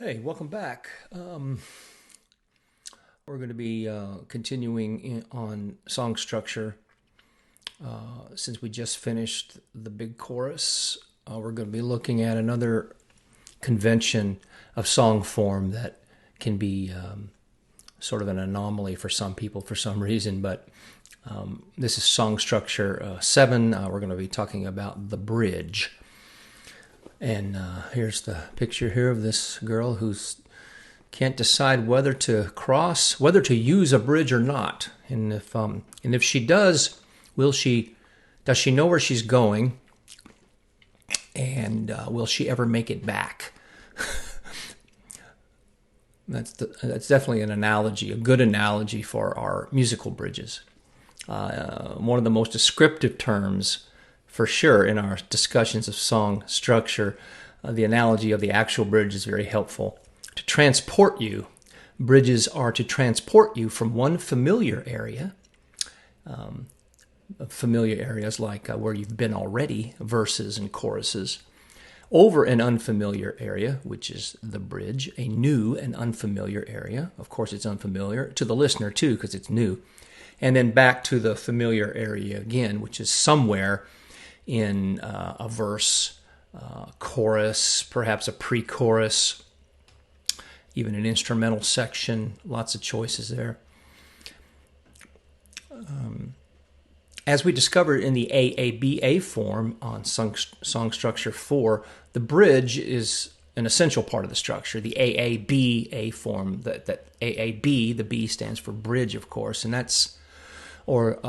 Hey, welcome back. We're going to be continuing on song structure. Since we just finished the big chorus, we're going to be looking at another convention of song form that can be sort of an anomaly for some people for some reason, but this is song structure 7. We're going to be talking about the bridge. And here's the picture here of this girl who's can't decide whether to use a bridge or not. And if she does, does she know where she's going? And will she ever make it back? That's definitely an analogy, a good analogy for our musical bridges. One of the most descriptive terms, for sure, in our discussions of song structure, the analogy of the actual bridge is very helpful. To transport you, bridges are to transport you from one familiar area, familiar areas like where you've been already, verses and choruses, over an unfamiliar area, which is the bridge, a new and unfamiliar area. Of course, it's unfamiliar to the listener, too, because it's new. And then back to the familiar area again, which is somewhere in a verse, chorus, perhaps a pre-chorus, even an instrumental section. Lots of choices there. As we discovered in the AABA form on song structure 4, the bridge is an essential part of the structure. The AABA form, that AAB, the B stands for bridge, of course, and that's, or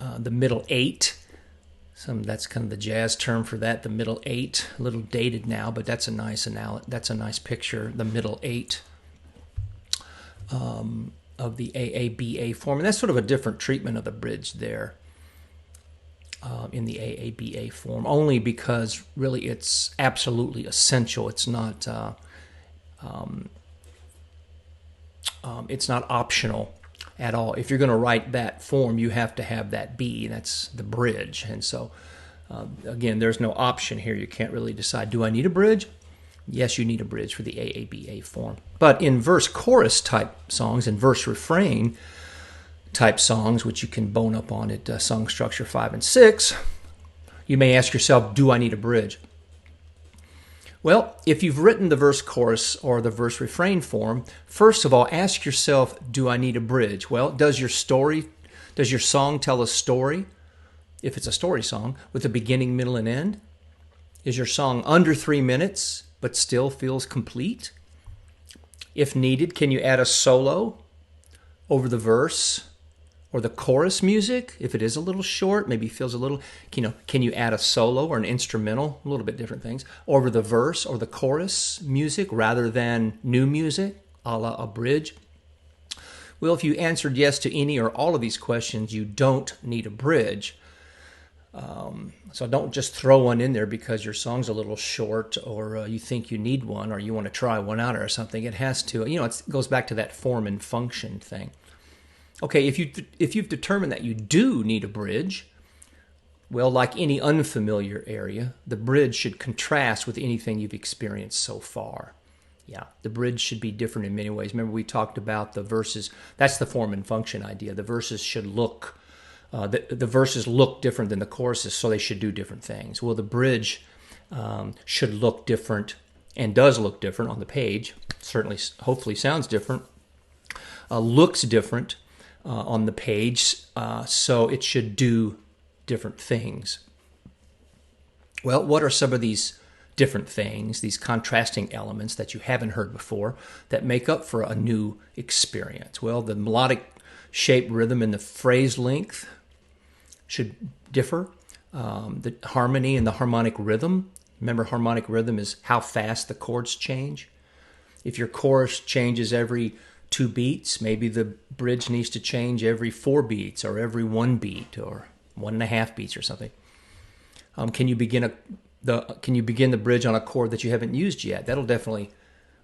the middle 8. That's kind of the jazz term for that, the middle 8. A little dated now, but that's a nice picture, the middle 8 of the AABA form. And that's sort of a different treatment of the bridge there in the AABA form, only because really it's absolutely essential. It's not optional at all. If you're going to write that form, you have to have that B. That's the bridge. And so, again, there's no option here. You can't really decide, do I need a bridge? Yes, you need a bridge for the AABA form. But in verse-chorus type songs and verse-refrain type songs, which you can bone up on at song structure 5 and 6, you may ask yourself, do I need a bridge? Well, if you've written the verse-chorus or the verse-refrain form, first of all, ask yourself, do I need a bridge? Well, does your song tell a story, if it's a story song, with a beginning, middle, and end? Is your song under 3 minutes, but still feels complete? If needed, can you add a solo over the verse or the chorus music? If it is a little short, maybe feels a little, can you add a solo or an instrumental, a little bit different things, over the verse or the chorus music rather than new music, a la a bridge? Well, if you answered yes to any or all of these questions, you don't need a bridge. So don't just throw one in there because your song's a little short or you think you need one or you want to try one out or something. It has to, it goes back to that form and function thing. Okay, if you've determined that you do need a bridge, well, like any unfamiliar area, the bridge should contrast with anything you've experienced so far. Yeah, the bridge should be different in many ways. Remember we talked about the verses. That's the form and function idea. The verses should look the verses look different than the choruses, so they should do different things. Well, the bridge should look different and does look different on the page. Certainly, hopefully sounds different. Looks different on the page, so it should do different things. Well, what are some of these different things, these contrasting elements that you haven't heard before that make up for a new experience? Well, the melodic shape, rhythm, and the phrase length should differ. The harmony and the harmonic rhythm. Remember, harmonic rhythm is how fast the chords change. If your chorus changes every 2 beats, maybe the bridge needs to change every 4 beats or every 1 beat or 1.5 beats or something. Can you begin the bridge on a chord that you haven't used yet? That'll definitely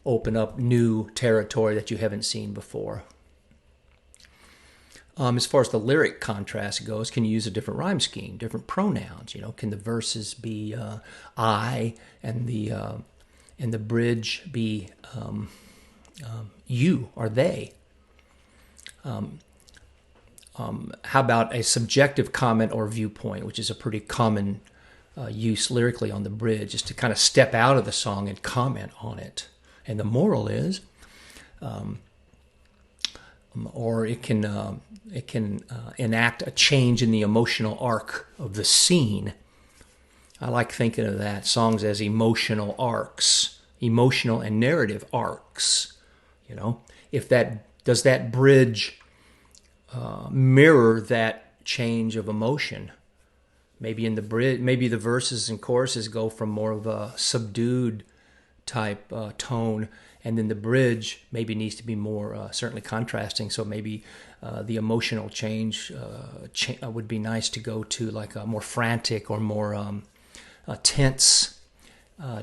open up new territory that you haven't seen before. As far as the lyric contrast goes, can you use a different rhyme scheme, different pronouns? Can the verses be I and the and the bridge be you or they. How about a subjective comment or viewpoint, which is a pretty common use lyrically on the bridge, is to kind of step out of the song and comment on it. And the moral is, or it can enact a change in the emotional arc of the scene. I like thinking of that, songs as emotional arcs, emotional and narrative arcs. You know, does that bridge mirror that change of emotion? Maybe in the bridge, maybe the verses and choruses go from more of a subdued type tone, and then the bridge maybe needs to be more certainly contrasting. So maybe the emotional change would be nice to go to like a more frantic or more tense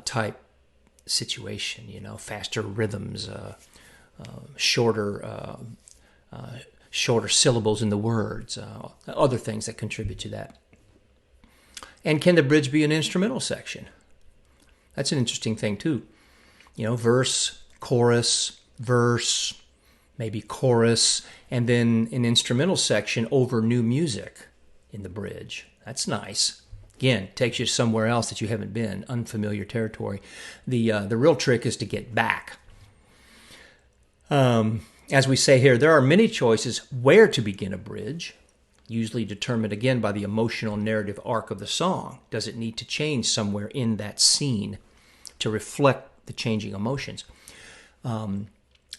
type situation. You know, faster rhythms, shorter syllables in the words, other things that contribute to that. And can the bridge be an instrumental section? That's an interesting thing too. You know, verse, chorus, verse, maybe chorus, and then an instrumental section over new music in the bridge. That's nice. Again, takes you somewhere else that you haven't been, unfamiliar territory. The real trick is to get back. As we say here, there are many choices where to begin a bridge, usually determined again by the emotional narrative arc of the song. Does it need to change somewhere in that scene to reflect the changing emotions? And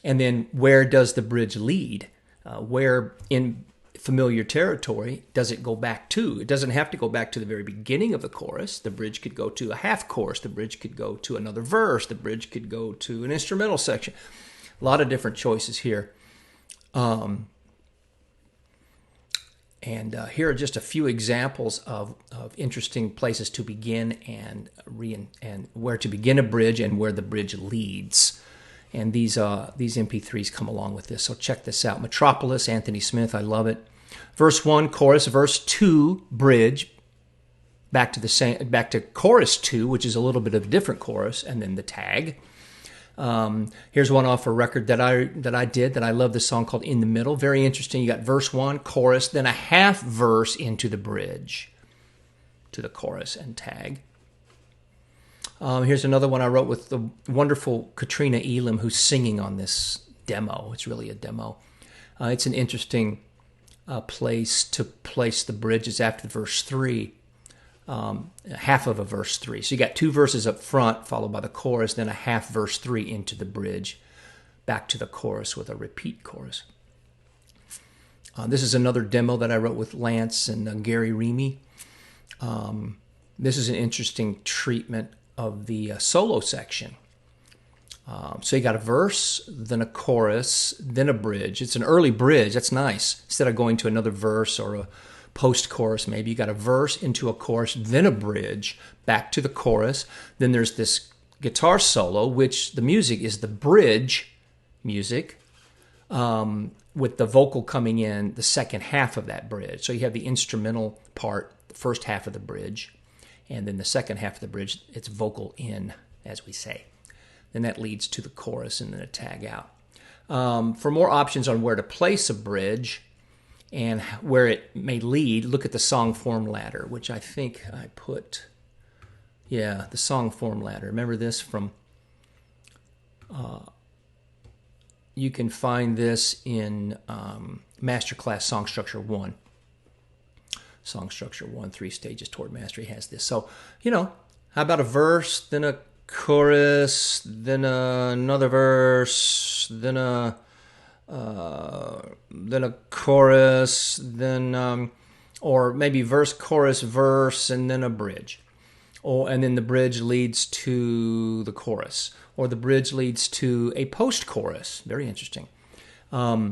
then where does the bridge lead? Where in familiar territory does it go back to? It doesn't have to go back to the very beginning of the chorus. The bridge could go to a half chorus. The bridge could go to another verse. The bridge could go to an instrumental section. A lot of different choices here. And here are just a few examples of interesting places to begin and where to begin a bridge and where the bridge leads. And these MP3s come along with this. So check this out. Metropolis, Anthony Smith, I love it. Verse 1, chorus. Verse 2, bridge. Back to chorus 2, which is a little bit of a different chorus, and then the tag. Here's one off a record that I did that I love, this song called In the Middle. Very interesting. You got verse 1, chorus, then a half verse into the bridge to the chorus and tag. Here's another one I wrote with the wonderful Katrina Elam, who's singing on this demo. It's really a demo. It's an interesting place to place the bridges after verse 3. Half of a verse 3. So you got two verses up front, followed by the chorus, then a half verse 3 into the bridge, back to the chorus with a repeat chorus. This is another demo that I wrote with Lance and Gary Reamy. This is an interesting treatment of the solo section. So you got a verse, then a chorus, then a bridge. It's an early bridge. That's nice. Instead of going to another verse or a post-chorus, maybe you got a verse into a chorus, then a bridge, back to the chorus. Then there's this guitar solo, which the music is the bridge music, with the vocal coming in the second half of that bridge. So you have the instrumental part, the first half of the bridge, and then the second half of the bridge, it's vocal in, as we say. Then that leads to the chorus and then a tag out. For more options on where to place a bridge and where it may lead, look at the song form ladder, which I think I put, the song form ladder. Remember this from, you can find this in Masterclass Song Structure 1. Song Structure 1, 3 Stages Toward Mastery has this. So, how about a verse, then a chorus, then another verse, then a chorus, then or maybe verse, chorus, verse, and then a bridge, and then the bridge leads to the chorus, or the bridge leads to a post-chorus. Very interesting. How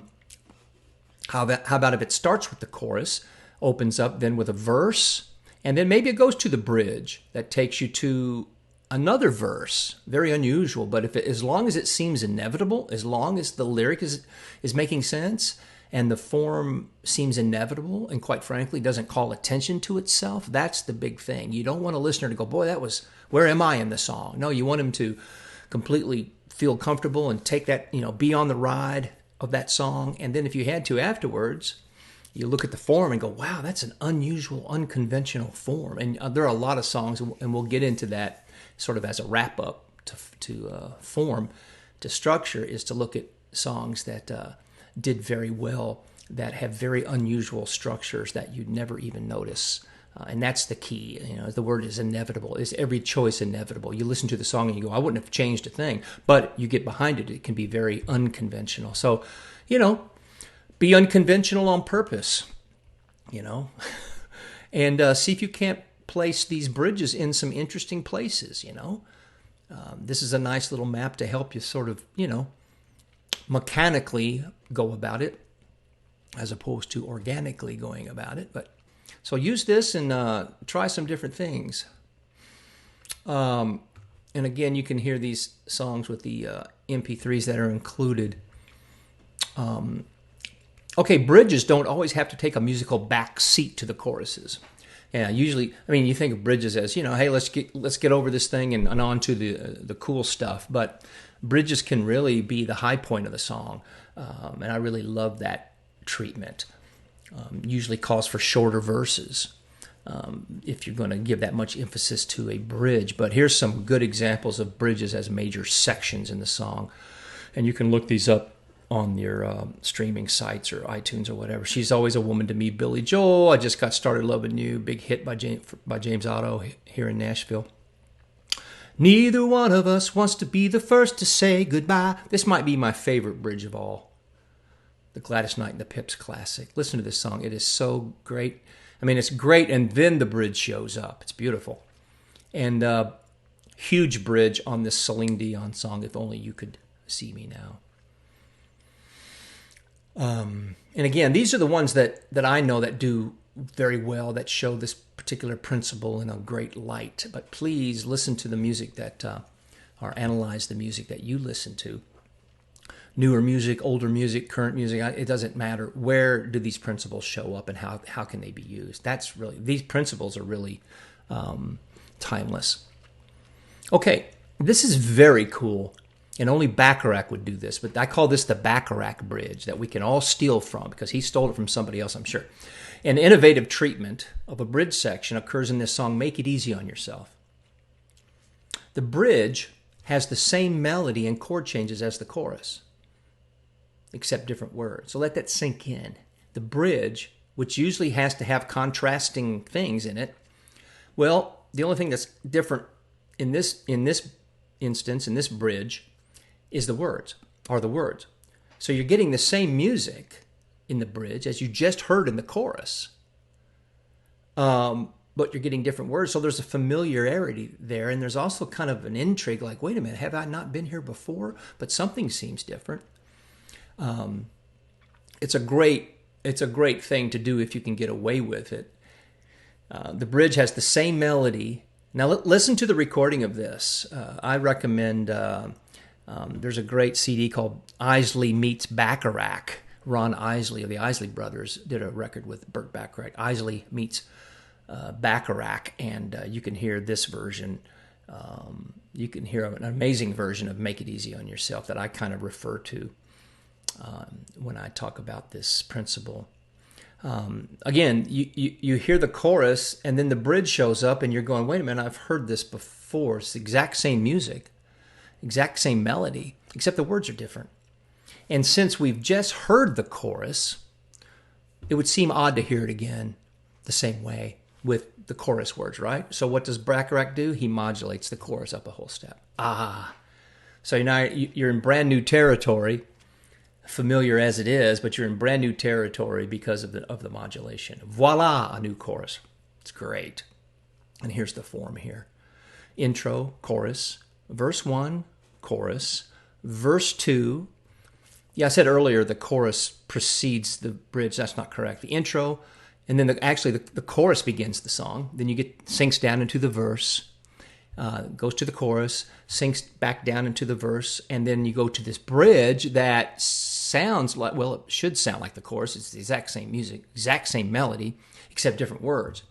about if it starts with the chorus, opens up then with a verse, and then maybe it goes to the bridge that takes you to another verse. Very unusual, but as long as it seems inevitable, as long as the lyric is making sense and the form seems inevitable and quite frankly doesn't call attention to itself, that's the big thing. You don't want a listener to go, boy, where am I in the song? No, you want him to completely feel comfortable and take that, be on the ride of that song. And then if you had to afterwards, you look at the form and go, wow, that's an unusual, unconventional form. And there are a lot of songs, and we'll get into that sort of as a wrap-up to form, to structure, is to look at songs that did very well, that have very unusual structures that you'd never even notice. And that's the key. The word is inevitable. Is every choice inevitable? You listen to the song and you go, I wouldn't have changed a thing. But you get behind it, it can be very unconventional. So, be unconventional on purpose, and see if you can't place these bridges in some interesting places, This is a nice little map to help you sort of, mechanically go about it as opposed to organically going about it. But so use this and try some different things. And again, you can hear these songs with the MP3s that are included. Okay, bridges don't always have to take a musical back seat to the choruses. Yeah, usually, you think of bridges as, hey, let's get over this thing and on to the cool stuff. But bridges can really be the high point of the song, and I really love that treatment. Usually calls for shorter verses if you're going to give that much emphasis to a bridge. But here's some good examples of bridges as major sections in the song, and you can look these up on your streaming sites or iTunes or whatever. She's Always a Woman to Me, Billy Joel. I Just Got Started Loving You, big hit by James Otto here in Nashville. Neither one of us wants to be the first to say goodbye. This might be my favorite bridge of all. The Gladys Knight and the Pips classic. Listen to this song. It is so great. It's great, and then the bridge shows up. It's beautiful. And huge bridge on this Celine Dion song, If Only You Could See Me Now. And again, these are the ones that I know that do very well, that show this particular principle in a great light. But please listen to the music that, or analyze the music that you listen to. Newer music, older music, current music, it doesn't matter. Where do these principles show up and how can they be used? These principles are really timeless. Okay, this is very cool. And only Bacharach would do this, but I call this the Bacharach bridge that we can all steal from because he stole it from somebody else, I'm sure. An innovative treatment of a bridge section occurs in this song, Make It Easy on Yourself. The bridge has the same melody and chord changes as the chorus, except different words. So let that sink in. The bridge, which usually has to have contrasting things in it, well, the only thing that's different in this instance, in this bridge, is the words. So you're getting the same music in the bridge as you just heard in the chorus, but you're getting different words. So there's a familiarity there, and there's also kind of an intrigue, like, wait a minute, have I not been here before? But something seems different. It's a great thing to do if you can get away with it. The bridge has the same melody. Now listen to the recording of this. I recommend. There's a great CD called Isley Meets Bacharach. Ron Isley of the Isley Brothers did a record with Burt Bacharach. Isley Meets Bacharach, and you can hear this version. You can hear an amazing version of Make It Easy on Yourself that I kind of refer to when I talk about this principle. Again, you hear the chorus, and then the bridge shows up, and you're going, wait a minute, I've heard this before. It's the exact same music. Exact same melody, except the words are different. And since we've just heard the chorus, it would seem odd to hear it again the same way with the chorus words, right? So what does Bacharach do? He modulates the chorus up a whole step. So now you're in brand new territory, familiar as it is, but you're in brand new territory because of the modulation. Voila, a new chorus. It's great. And here's the form here. Intro, chorus, verse 1, chorus, verse 2. Yeah, I said earlier the chorus precedes the bridge. That's not correct. The intro, and then the chorus begins the song. Then sinks down into the verse, goes to the chorus, sinks back down into the verse, and then you go to this bridge that sounds like, well, it should sound like the chorus. It's the exact same music, exact same melody, except different words.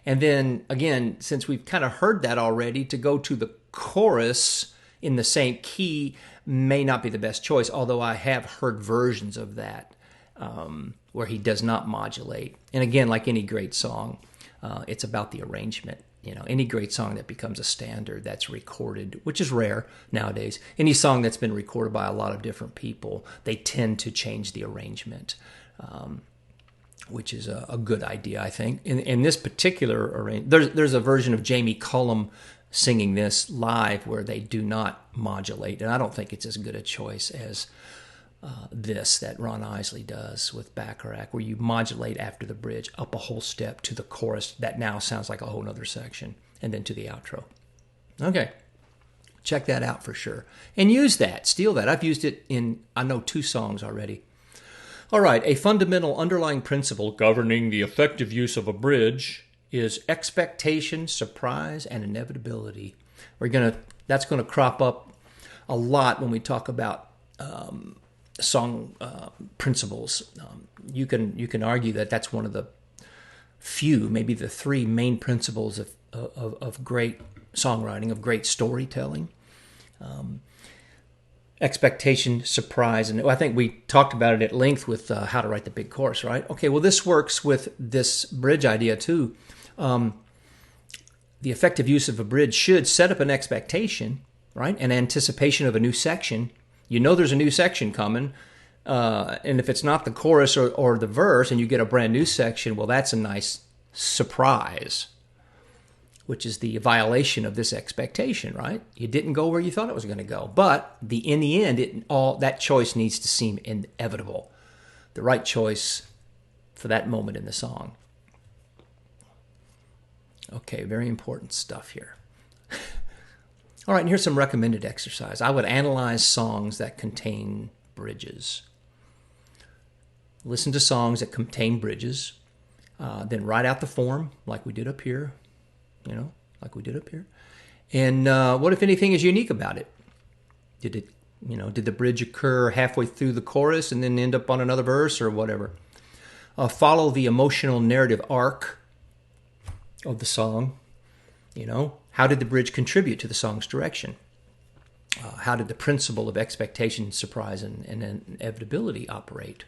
And then, again, since we've kind of heard that already, to go to the chorus in the same key may not be the best choice, although I have heard versions of that where he does not modulate. And again, like any great song, it's about the arrangement. Any great song that becomes a standard that's recorded, which is rare nowadays, any song that's been recorded by a lot of different people, they tend to change the arrangement, which is a good idea, I think. In this particular arrangement, there's a version of Jamie Cullum singing this live where they do not modulate, and I don't think it's as good a choice as this that Ron Isley does with Bacharach, where you modulate after the bridge up a whole step to the chorus that now sounds like a whole other section, and then to the outro. Okay, check that out for sure. And use that, steal that. I've used it in, I know, 2 songs already. All right, a fundamental underlying principle governing the effective use of a bridge is expectation, surprise, and inevitability. That's going to crop up a lot when we talk about song principles. You can argue that that's one of the few, maybe the 3 main principles of great songwriting, of great storytelling. Expectation, surprise, and I think we talked about it at length with how to write the big chorus, right? Okay, well, this works with this bridge idea too. The effective use of a bridge should set up an expectation, right? An anticipation of a new section. There's a new section coming, and if it's not the chorus or the verse and you get a brand new section, well, that's a nice surprise, which is the violation of this expectation, right? You didn't go where you thought it was going to go, but in the end, that choice needs to seem inevitable, the right choice for that moment in the song. Okay, very important stuff here. All right, and here's some recommended exercise. I would analyze songs that contain bridges. Listen to songs that contain bridges. Then write out the form like we did up here. And what, if anything, is unique about it? Did the bridge occur halfway through the chorus and then end up on another verse or whatever? Follow the emotional narrative arc of the song. How did the bridge contribute to the song's direction? How did the principle of expectation, surprise, and inevitability operate?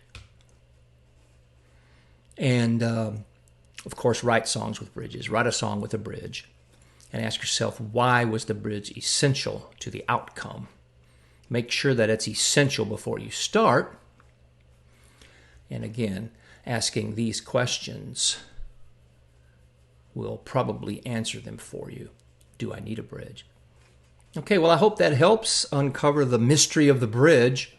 And, of course, write songs with bridges. Write a song with a bridge. And ask yourself, why was the bridge essential to the outcome? Make sure that it's essential before you start. And again, asking these questions will probably answer them for you. Do I need a bridge? Okay, well, I hope that helps uncover the mystery of the bridge.